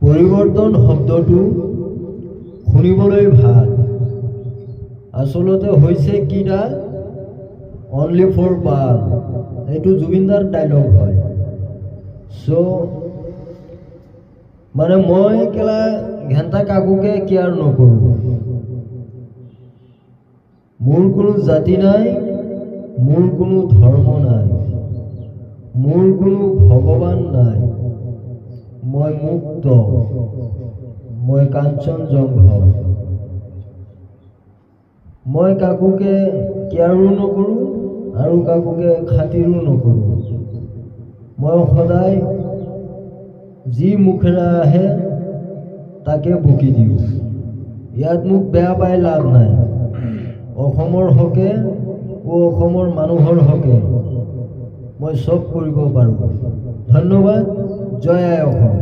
পৰিৱৰ্তন শব্দটো শুনিবলৈ ভাল, আচলতে হৈছে কিডাল অনলি ফৰ বাল। এইটো জুবিনদাৰ ডাইলগ হয়। মানে মই কেলা ঘেণ্টা কাকুকে কেয়াৰ নকৰোঁ। মোৰ কোনো জাতি নাই, মোৰ কোনো ধৰ্ম নাই, মোৰ কোনো ভগৱান নাই। মই মুক্ত, মই কাঞ্চনজংঘ। মই কাকুকে কেয়াৰো নকৰোঁ আৰু কাকুকে খাতিৰো নকৰোঁ। মই সদায় যি মুখেৰে আহে তাকে বকি দিওঁ। ইয়াত মোক বেয়া পাই লাভ নাই। অসমৰ হকে অসমৰ মানুহৰ হকে মই চব কৰিব পাৰোঁ। ধন্যবাদ। জয় আই অসম।